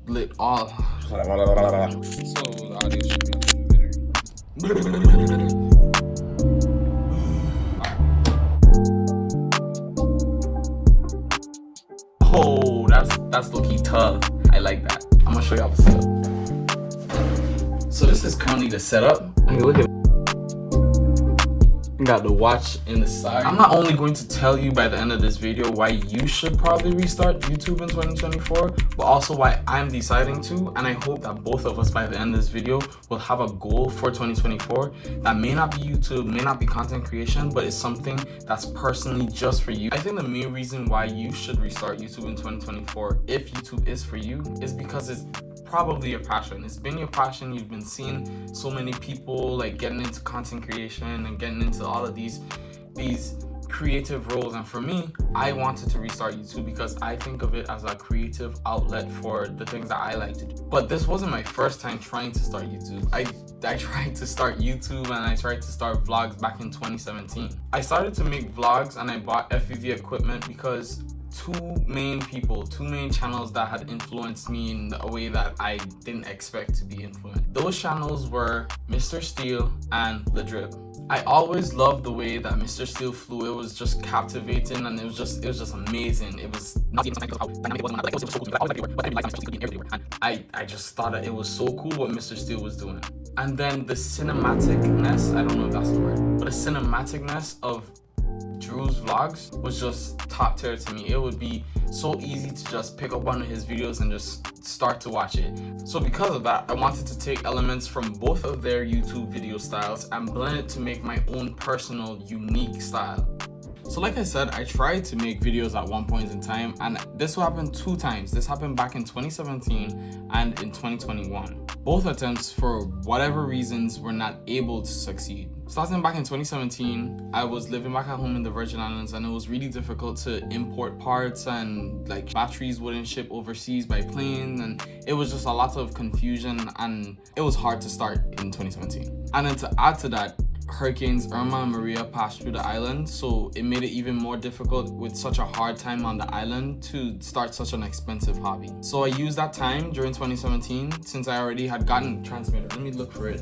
lit all. So the audio should be better. Oh, that's low-key tough. I like that. I'm gonna show y'all the setup. So this is currently the setup. I mean, look at it. Got the watch in the side. I'm not only going to tell you by the end of this video why you should probably restart YouTube in 2024, but also why I'm deciding to, and I hope that both of us by the end of this video will have a goal for 2024 that may not be YouTube, may not be content creation, but it's something that's personally just for you. I think the main reason why you should restart YouTube in 2024, if YouTube is for you, is because it's probably your passion. It's been your passion. You've been seeing so many people like getting into content creation and getting into all of these creative roles, and for me, I wanted to restart YouTube because I think of it as a creative outlet for the things that I like to do. But this wasn't my first time trying to start YouTube. I tried to start YouTube and I tried to start vlogs back in 2017. I started to make vlogs and I bought FPV equipment because two main channels that had influenced me in a way that I didn't expect to be influenced. Those channels were Mr. Steele and The Drip. I always loved the way that Mr. Steele flew. It was just captivating and it was just amazing. It was not even like how dynamic it was. It was so cool. I was everywhere, but I really liked Mr. Steele being everywhere. And I just thought that it was so cool what Mr. Steele was doing. And then the cinematicness, I don't know if that's the word, but the cinematicness of Drew's vlogs was just top tier to me. It would be so easy to just pick up one of his videos and just start to watch it. So because of that, I wanted to take elements from both of their YouTube video styles and blend it to make my own personal, unique style. So like I said, I tried to make videos at one point in time, and this happened two times. This happened back in 2017 and in 2021. Both attempts, for whatever reasons, were not able to succeed. Starting back in 2017, I was living back at home in the Virgin Islands, and it was really difficult to import parts, and like batteries wouldn't ship overseas by plane, and it was just a lot of confusion, and it was hard to start in 2017. And then to add to that, Hurricanes Irma and Maria passed through the island, so it made it even more difficult with such a hard time on the island to start such an expensive hobby. So I used that time during 2017, since I already had gotten transmitter. Let me look for it.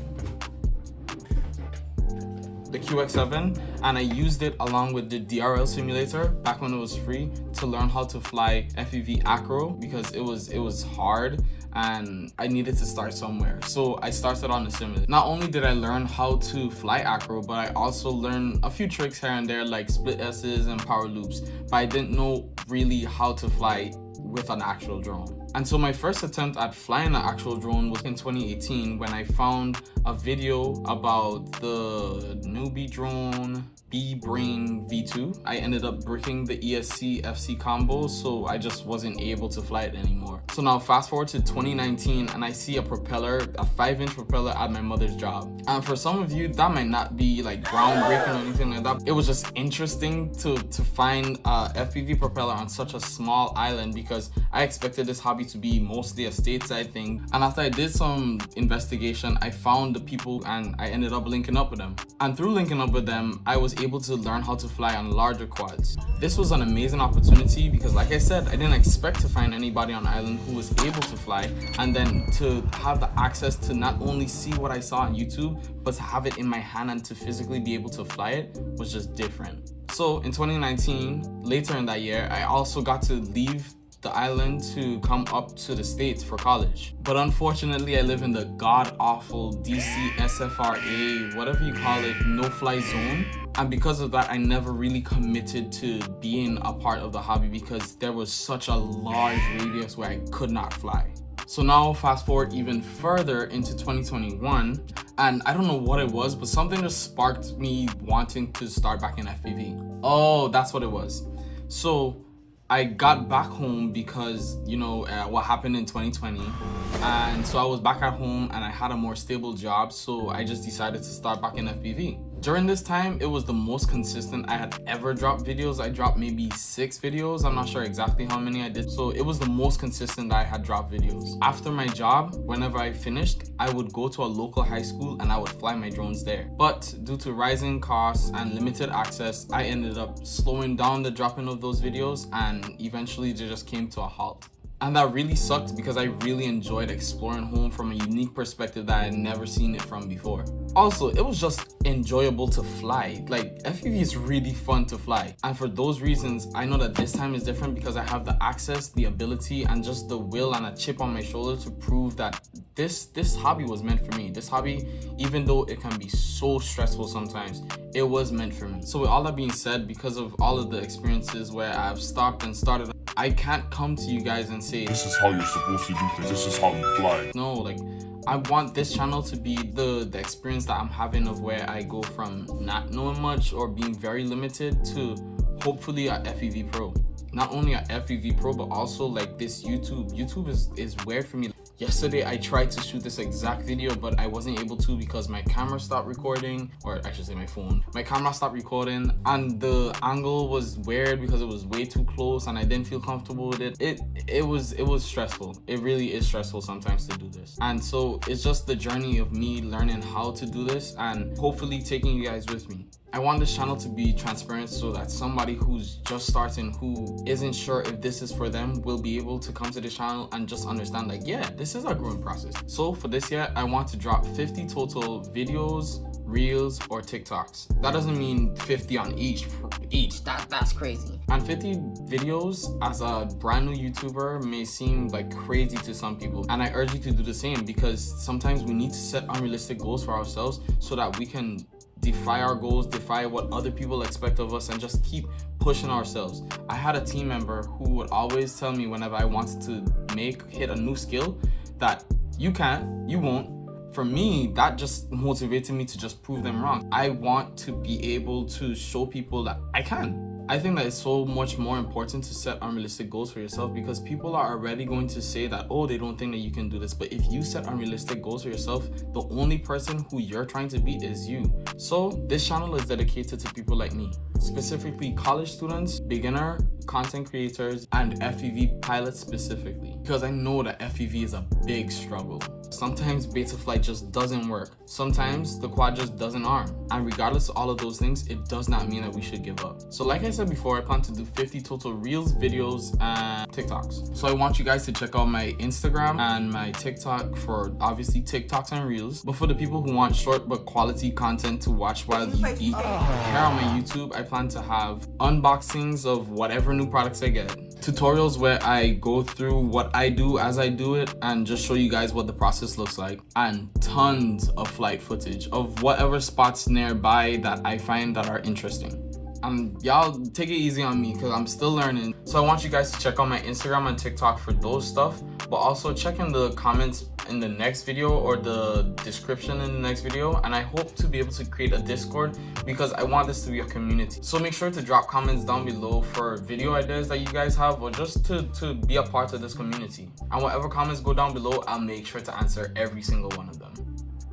The QX7, and I used it along with the DRL simulator back when it was free to learn how to fly FPV acro, because it was hard and I needed to start somewhere. So I started on the simulator. Not only did I learn how to fly acro, but I also learned a few tricks here and there like split S's and power loops, but I didn't know really how to fly with an actual drone. And so my first attempt at flying an actual drone was in 2018 when I found a video about the newbie drone B-Brain V2. I ended up bricking the ESC FC combo, so I just wasn't able to fly it anymore. So now fast forward to 2019 and I see a propeller, a 5-inch propeller at my mother's job. And for some of you, that might not be like groundbreaking or anything like that. It was just interesting to find a FPV propeller on such a small island, because I expected this hobby to be mostly a stateside thing. And after I did some investigation, I found the people and I ended up linking up with them. And through linking up with them, I was able to learn how to fly on larger quads. This was an amazing opportunity because, like I said, I didn't expect to find anybody on the island who was able to fly, and then to have the access to not only see what I saw on YouTube, but to have it in my hand and to physically be able to fly it was just different. So in 2019, later in that year, I also got to leave the island to come up to the States for college. But unfortunately, I live in the god-awful DC SFRA, whatever you call it, no-fly zone. And because of that, I never really committed to being a part of the hobby because there was such a large radius where I could not fly. So now fast forward even further into 2021, and I don't know what it was, but something just sparked me wanting to start back in FPV. Oh, that's what it was. So I got back home because, you know, what happened in 2020. And so I was back at home and I had a more stable job. So I just decided to start back in FPV. During this time, it was the most consistent I had ever dropped videos. I dropped maybe 6 videos. I'm not sure exactly how many I did. So it was the most consistent that I had dropped videos. After my job, whenever I finished, I would go to a local high school and I would fly my drones there. But due to rising costs and limited access, I ended up slowing down the dropping of those videos, and eventually they just came to a halt. And that really sucked because I really enjoyed exploring home from a unique perspective that I had never seen it from before. Also, it was just enjoyable to fly. Like, FPV is really fun to fly. And for those reasons, I know that this time is different because I have the access, the ability, and just the will and a chip on my shoulder to prove that this hobby was meant for me. This hobby, even though it can be so stressful sometimes, it was meant for me. So with all that being said, because of all of the experiences where I've stopped and started, I can't come to you guys and say, this is how you're supposed to do things, this is how you fly. No, like, I want this channel to be the experience that I'm having of where I go from not knowing much or being very limited to hopefully a FPV Pro. Not only a FPV Pro, but also like this YouTube. YouTube is weird for me. Yesterday I tried to shoot this exact video, but I wasn't able to because my camera stopped recording, or I should say my phone. My camera stopped recording and the angle was weird because it was way too close and I didn't feel comfortable with it. It was stressful. It really is stressful sometimes to do this. And so it's just the journey of me learning how to do this and hopefully taking you guys with me. I want this channel to be transparent so that somebody who's just starting, who isn't sure if this is for them, will be able to come to the channel and just understand like, yeah, this is a growing process. So for this year, I want to drop 50 total videos, reels, or TikToks. That doesn't mean 50 on each. That's crazy. And 50 videos as a brand new YouTuber may seem like crazy to some people. And I urge you to do the same because sometimes we need to set unrealistic goals for ourselves so that we can defy our goals, defy what other people expect of us, and just keep pushing ourselves. I had a team member who would always tell me whenever I wanted to hit a new skill that you can't, you won't. For me, that just motivated me to just prove them wrong. I want to be able to show people that I can. I think that it's so much more important to set unrealistic goals for yourself because people are already going to say that, oh, they don't think that you can do this. But if you set unrealistic goals for yourself, the only person who you're trying to beat is you. So this channel is dedicated to people like me, specifically college students, beginner content creators, and FPV pilots specifically, because I know that FPV is a big struggle. Sometimes Betaflight just doesn't work. Sometimes the quad just doesn't arm. And regardless of all of those things, it does not mean that we should give up. So like I said before, I plan to do 50 total reels, videos, and TikToks. So I want you guys to check out my Instagram and my TikTok for obviously TikToks and reels. But for the people who want short but quality content to watch while you eat, here on my YouTube, I plan to have unboxings of whatever new products I get, tutorials where I go through what I do as I do it and just show you guys what the process looks like, and tons of flight footage of whatever spots nearby that I find that are interesting. And y'all take it easy on me because I'm still learning. So I want you guys to check out my Instagram and TikTok for those stuff, but also check in the comments in the next video or the description in the next video. And I hope to be able to create a Discord because I want this to be a community. So make sure to drop comments down below for video ideas that you guys have, or just to be a part of this community. And whatever comments go down below, I'll make sure to answer every single one of them.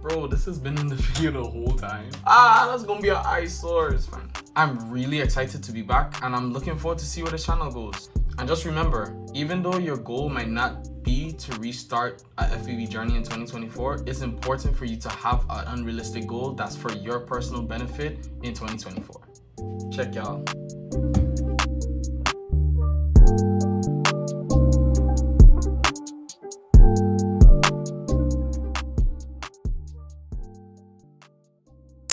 Bro, this has been in the video the whole time. That's gonna be an eyesore. It's fine. I'm really excited to be back and I'm looking forward to see where the channel goes. And just remember, even though your goal might not be to restart a FPV journey in 2024, it's important for you to have an unrealistic goal that's for your personal benefit in 2024. Check y'all.